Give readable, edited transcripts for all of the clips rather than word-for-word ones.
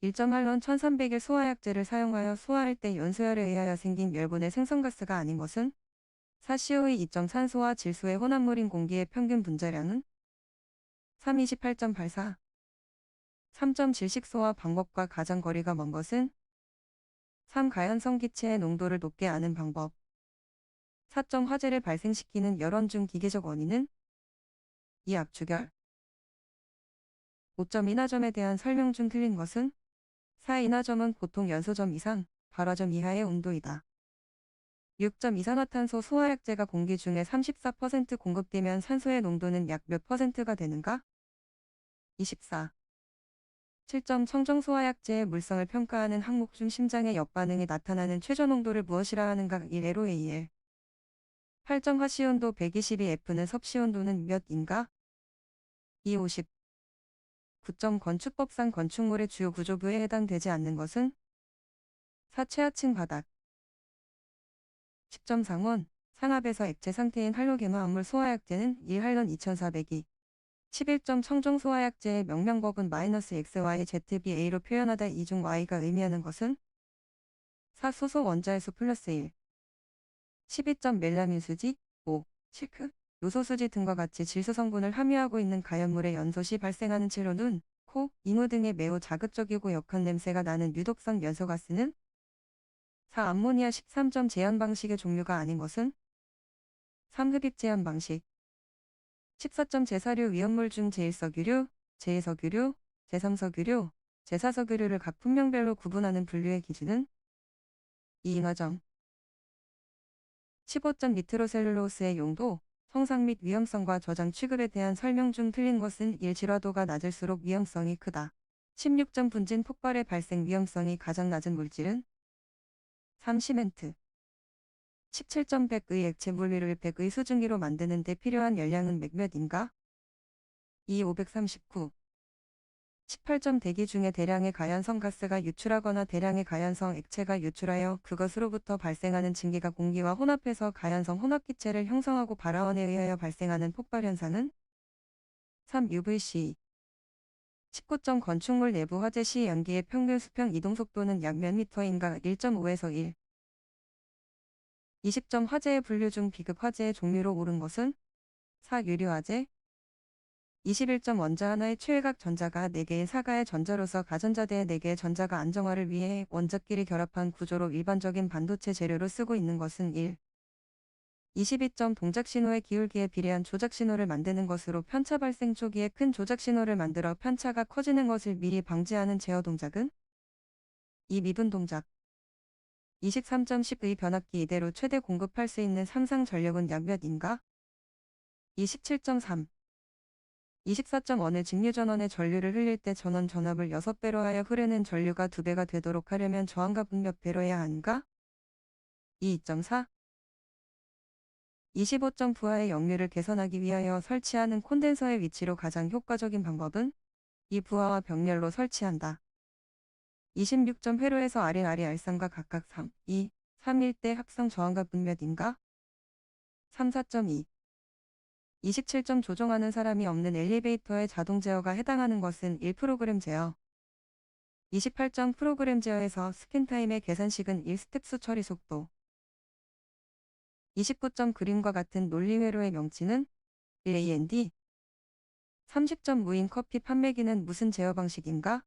1.8론 1300일 소화약제를 사용하여 소화할 때 연소열에 의하여 생긴 열분의 생성가스가 아닌 것은 4CO의 2점 산소와 질소의 혼합물인 공기의 평균 분자량은 328.84 3점 질식소화 방법과 가장 거리가 먼 것은 3 가연성 기체의 농도를 높게 아는 방법 4점 화재를 발생시키는 열원 중 기계적 원인은 2 압축열 5점 인하점에 대한 설명 중 틀린 것은 4 인하점은 보통 연소점 이상, 발화점 이하의 온도이다. 6점 이산화탄소 소화약제가 공기 중에 34% 공급되면 산소의 농도는 약 몇 퍼센트가 되는가? 24. 7점 청정소화약제의 물성을 평가하는 항목 중 심장의 역반응이 나타나는 최저 농도를 무엇이라 하는가? 1 LOAL 8점 하시온도 122F는 섭씨온도는 몇인가? 2 50. 9점 건축법상 건축물의 주요 구조부에 해당되지 않는 것은 4 최하층 바닥 10점 상온 상압에서 액체 상태인 할로게노암물 소화약제는 1 할론 2402 11점 청정 소화약제의 명명법은 -XYZBA로 표현하다 이 중 Y가 의미하는 것은 4 소속 원자의 수 플러스 1 12점 멜라민 수지 5 실크 요소수지 등과 같이 질소 성분을 함유하고 있는 가연물의 연소 시 발생하는 칠로 눈, 코, 이무 등의 매우 자극적이고 역한 냄새가 나는 유독성 연소가스는 4 암모니아 13점 제한 방식의 종류가 아닌 것은 3 흡입 제한 방식 14점 제사류 위험물 중 제1석유류, 제2석유류, 제3석유류, 제4석유류를 각 품명별로 구분하는 분류의 기준은 2 인화점 15점 니트로셀룰로스의 용도, 성상 및 위험성과 저장 취급에 대한 설명 중 틀린 것은 1 질화도가 낮을수록 위험성이 크다. 16점 분진 폭발의 발생 위험성이 가장 낮은 물질은 3 시멘트 17점 100의 액체 물리를 100의 수증기로 만드는 데 필요한 열량은 몇인가? 2 539 18점 대기 중에 대량의 가연성 가스가 유출하거나 대량의 가연성 액체가 유출하여 그것으로부터 발생하는 증기가 공기와 혼합해서 가연성 혼합기체를 형성하고 발화원에 의하여 발생하는 폭발 현상은 3 UVC 19점 건축물 내부 화재 시 연기의 평균 수평 이동속도는 약 몇 미터인가? 1.5에서 1 20점 화재의 분류 중 비급 화재의 종류로 옳은 것은 4 유류화재 21점 원자 하나의 최외각 전자가 4개의 사가의 전자로서 가전자대의 4개의 전자가 안정화를 위해 원자끼리 결합한 구조로 일반적인 반도체 재료로 쓰고 있는 것은 1. 22점 동작 신호의 기울기에 비례한 조작 신호를 만드는 것으로 편차 발생 초기에 큰 조작 신호를 만들어 편차가 커지는 것을 미리 방지하는 제어 동작은 2. 미분 동작 23점 10의 변압기 이대로 최대 공급할 수 있는 상상 전력은 약 몇인가? 27점 3 24.1의 직류전원의 전류를 흘릴 때 전원 전압을 6배로 하여 흐르는 전류가 2배가 되도록 하려면 저항값은 몇 배로해야 하는가? 2.4 25점 부하의 역류를 개선하기 위하여 설치하는 콘덴서의 위치로 가장 효과적인 방법은 이 부하와 병렬로 설치한다. 26점 회로에서 아래 알상과 각각 3, 2, 3일 때 합성 저항값은 몇인가? 3, 4.2 27점 조종하는 사람이 없는 엘리베이터의 자동 제어가 해당하는 것은 1프로그램 제어. 28점 프로그램 제어에서 스캔타임의 계산식은 1스텝 수 처리 속도. 29점 그림과 같은 논리 회로의 명칭은 AND. 30점 무인 커피 판매기는 무슨 제어 방식인가?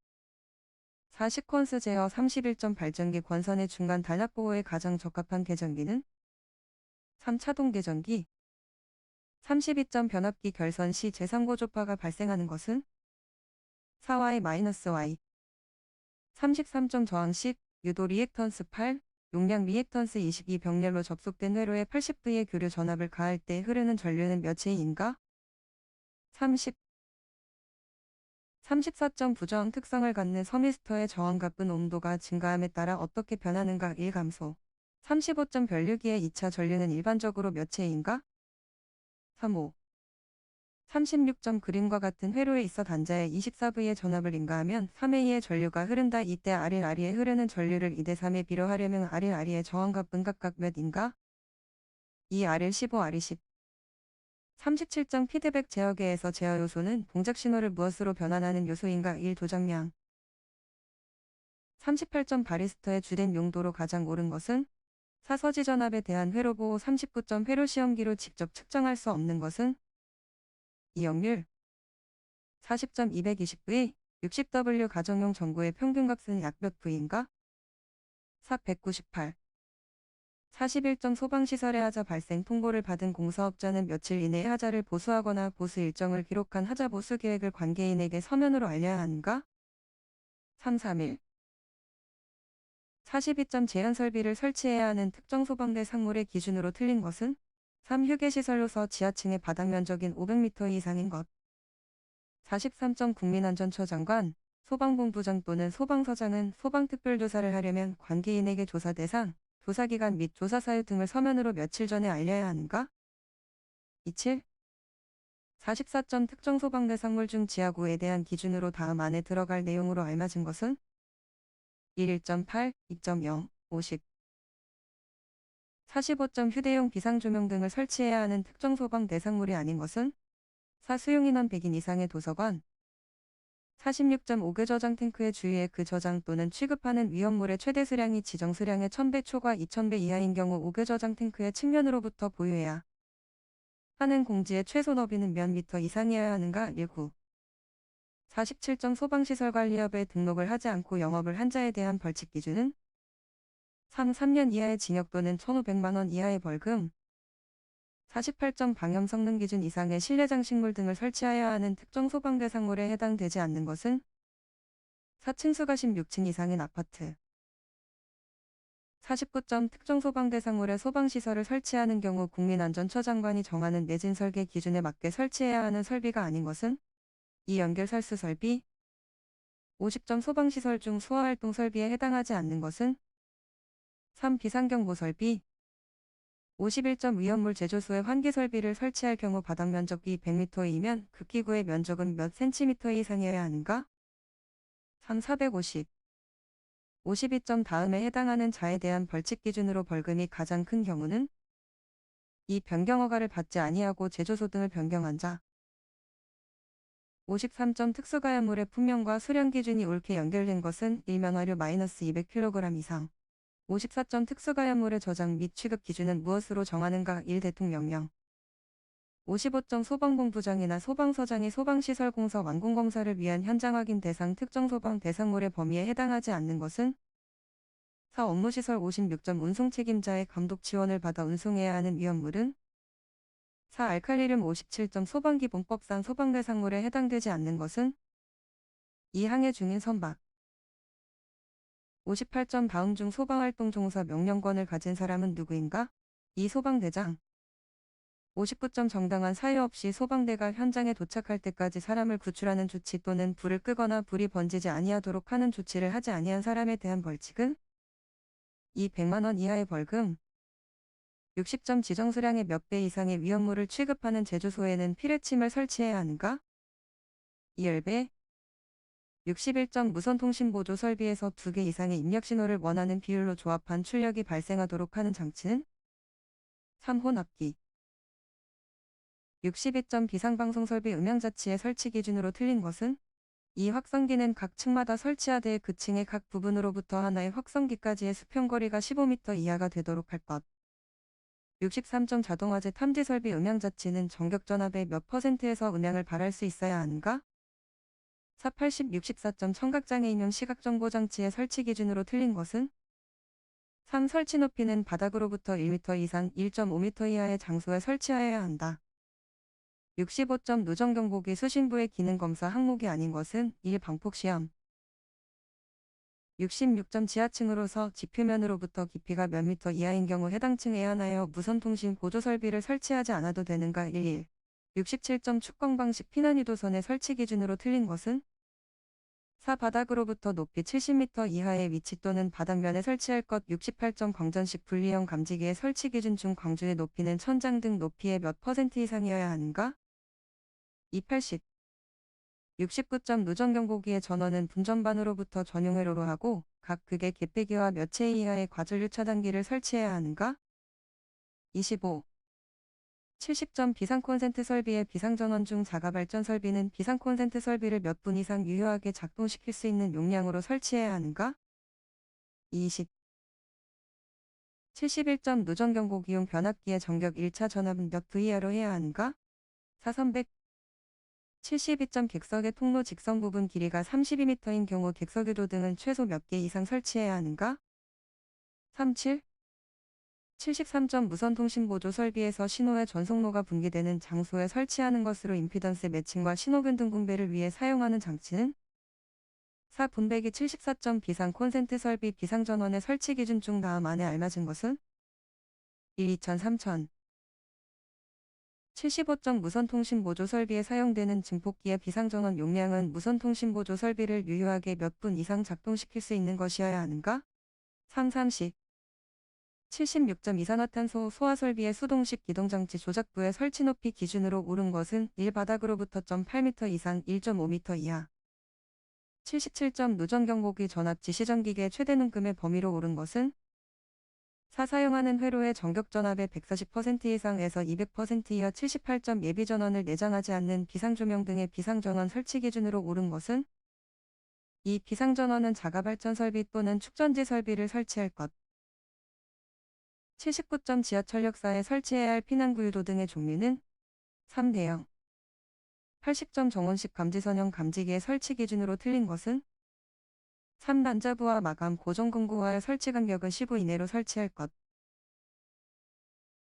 4 시퀀스 제어 31점 발전기 권선의 중간 단약 보호에 가장 적합한 계전기는 3 차동 계전기. 32점 변압기 결선 시 제3고조파가 발생하는 것은 4Y-Y 33점 저항식 유도 리액턴스 8 용량 리액턴스 22 병렬로 접속된 회로에 80V의 교류 전압을 가할 때 흐르는 전류는 몇 J인가? 30 34점 부저항 특성을 갖는 서미스터의 저항값은 온도가 증가함에 따라 어떻게 변하는가? 1 감소 35점 변류기의 2차 전류는 일반적으로 몇 J인가? 35 36점 그림과 같은 회로에 있어 단자에 24V의 전압을 인가하면 3A의 전류가 흐른다. 이때 RLRE에 흐르는 전류를 2대3에 비례하려면 RLRE의 저항값은 각각 몇인가? 2 RL15 RE10 37점 피드백 제어계에서 제어 요소는 동작 신호를 무엇으로 변환하는 요소인가? 1 도장량 38점 바리스터의 주된 용도로 가장 옳은 것은 4. 서지전압에 대한 회로보호 39점 회로시험기로 직접 측정할 수 없는 것은 이역률 40점 220V 60W 가정용 전구의 평균값은 약 몇 V인가? 4. 198 41점 소방시설의 하자 발생 통보를 받은 공사업자는 며칠 이내에 하자를 보수하거나 보수 일정을 기록한 하자 보수 계획을 관계인에게 서면으로 알려야 하는가? 3. 3일 42점 제한 설비를 설치해야 하는 특정 소방대 상물의 기준으로 틀린 것은 3. 휴게시설로서 지하층의 바닥 면적인 500m 이상인 것. 43점 국민안전처장관, 소방본부장 또는 소방서장은 소방특별조사를 하려면 관계인에게 조사 대상, 조사기간 및 조사 사유 등을 서면으로 며칠 전에 알려야 하는가? 27. 44점 특정 소방대 상물 중 지하구에 대한 기준으로 다음 안에 들어갈 내용으로 알맞은 것은 1.8, 2.0, 50. 45점 휴대용 비상조명 등을 설치해야 하는 특정 소방 대상물이 아닌 것은 4. 수용인원 100인 이상의 도서관. 46점 5개 저장 탱크의 주위에 그 저장 또는 취급하는 위험물의 최대 수량이 지정 수량의 1000배 초과 2000배 이하인 경우 5개 저장 탱크의 측면으로부터 보유해야 하는 공지의 최소 너비는 몇 미터 이상이어야 하는가? 19. 47점 소방시설관리업에 등록을 하지 않고 영업을 한 자에 대한 벌칙 기준은 3년 이하의 징역 또는 1500만 원 이하의 벌금. 48점 방염 성능 기준 이상의 실내 장식물 등을 설치하여야 하는 특정 소방 대상물에 해당되지 않는 것은 4층수가 16층 이상인 아파트. 49점 특정 소방 대상물에 소방시설을 설치하는 경우 국민안전처장관이 정하는 내진 설계 기준에 맞게 설치해야 하는 설비가 아닌 것은 2. 연결살수 설비. 50점 소방시설 중 수화활동 설비에 해당하지 않는 것은 3. 비상경보 설비. 51점 위험물 제조소에 환기 설비를 설치할 경우 바닥 면적이 100m이면 그 기구의 면적은 몇 cm 이상이어야 하는가? 3. 450. 52점 다음에 해당하는 자에 대한 벌칙 기준으로 벌금이 가장 큰 경우는 2. 변경 허가를 받지 아니하고 제조소 등을 변경한 자. 53점 특수가연물의 품명과 수량 기준이 옳게 연결된 것은 1면화류 -200kg 이상. 54점 특수가연물의 저장 및 취급 기준은 무엇으로 정하는가? 1. 대통령령. 55점 소방본부장이나 소방서장이 소방시설 공사 완공검사를 위한 현장 확인 대상 특정 소방 대상물의 범위에 해당하지 않는 것은 4. 업무시설 56점 운송 책임자의 감독 지원을 받아 운송해야 하는 위험물은 4. 알칼리륨 57점 소방기본법상 소방대상물에 해당되지 않는 것은 2. 항해 중인 선박. 58점 다음 중 소방활동 종사 명령권을 가진 사람은 누구인가? 2. 소방대장. 59점 정당한 사유 없이 소방대가 현장에 도착할 때까지 사람을 구출하는 조치 또는 불을 끄거나 불이 번지지 아니하도록 하는 조치를 하지 아니한 사람에 대한 벌칙은 2. 100만 원 이하의 벌금. 60점 지정 수량의 몇 배 이상의 위험물을 취급하는 제조소에는 피뢰침을 설치해야 하는가? 2. 열배. 61점 무선통신보조 설비에서 2개 이상의 입력신호를 원하는 비율로 조합한 출력이 발생하도록 하는 장치는 3. 혼합기. 62점 비상방송설비 음향자치의 설치 기준으로 틀린 것은 2. 확성기는 각 층마다 설치하되 그 층의 각 부분으로부터 하나의 확성기까지의 수평거리가 15m 이하가 되도록 할 것. 63점 자동화재 탐지설비 음향자치는 전격전압의 몇 %에서 음향을 발할 수 있어야 하는가? 4. 80. 64점 청각장애인용 시각정보장치의 설치 기준으로 틀린 것은 3. 설치 높이는 바닥으로부터 1m 이상 1.5m 이하의 장소에 설치하여야 한다. 65점 누정경보기 수신부의 기능검사 항목이 아닌 것은 1. 방폭시험. 66점 지하층으로서 지표면으로부터 깊이가 몇 미터 이하인 경우 해당 층에 하나여 무선통신 보조설비를 설치하지 않아도 되는가? 11. 67점 축광 방식 피난유도선의 설치 기준으로 틀린 것은 4. 바닥으로부터 높이 70m 이하의 위치 또는 바닥면에 설치할 것. 68점 광전식 분리형 감지기의 설치 기준 중 광주의 높이는 천장 등 높이의 몇 % 이상이어야 하는가? 280. 69점 누전경보기의 전원은 분전반으로부터 전용회로로 하고 각 극의 개폐기와 몇 체 이하의 과전류 차단기를 설치해야 하는가? 25. 70점 비상콘센트 설비의 비상전원 중 자가발전 설비는 비상콘센트 설비를 몇 분 이상 유효하게 작동시킬 수 있는 용량으로 설치해야 하는가? 20. 71점 누전경보기용 변압기의 전격 1차 전압은 몇 VA로 해야 하는가? 4. 300. 72점 객석의 통로 직선 부분 길이가 32m인 경우 객석유도 등은 최소 몇 개 이상 설치해야 하는가? 37. 73점 무선통신보조 설비에서 신호의 전송로가 분기되는 장소에 설치하는 것으로 임피던스 매칭과 신호변동 분배를 위해 사용하는 장치는? 4. 분배기 74점 비상 콘센트 설비 비상전원의 설치 기준 중 다음 안에 알맞은 것은? 1. 2000 3000. 75점 무선통신보조 설비에 사용되는 증폭기의 비상전원 용량은 무선통신보조 설비를 유효하게 몇 분 이상 작동시킬 수 있는 것이어야 하는가? 3. 30. 76점 이산화탄소 소화설비의 수동식 기동장치 조작부의 설치 높이 기준으로 옳은 것은 1. 바닥으로부터 0.8m 이상 1.5m 이하. 77점 누전경보기 전압 지시전기계 최대 눈금의 범위로 옳은 것은? 4. 사용하는 회로의 전격전압의 140% 이상에서 200% 이하. 78점 예비전원을 내장하지 않는 비상조명 등의 비상전원 설치 기준으로 옳은 것은? 2. 비상전원은 자가발전 설비 또는 축전지 설비를 설치할 것. 79점 지하철역사에 설치해야 할 피난구유도 등의 종류는? 3. 대형. 80점 정원식 감지선형 감지기의 설치 기준으로 틀린 것은? 3. 단자부와 마감 고정공구와의 설치 간격은 15 이내로 설치할 것.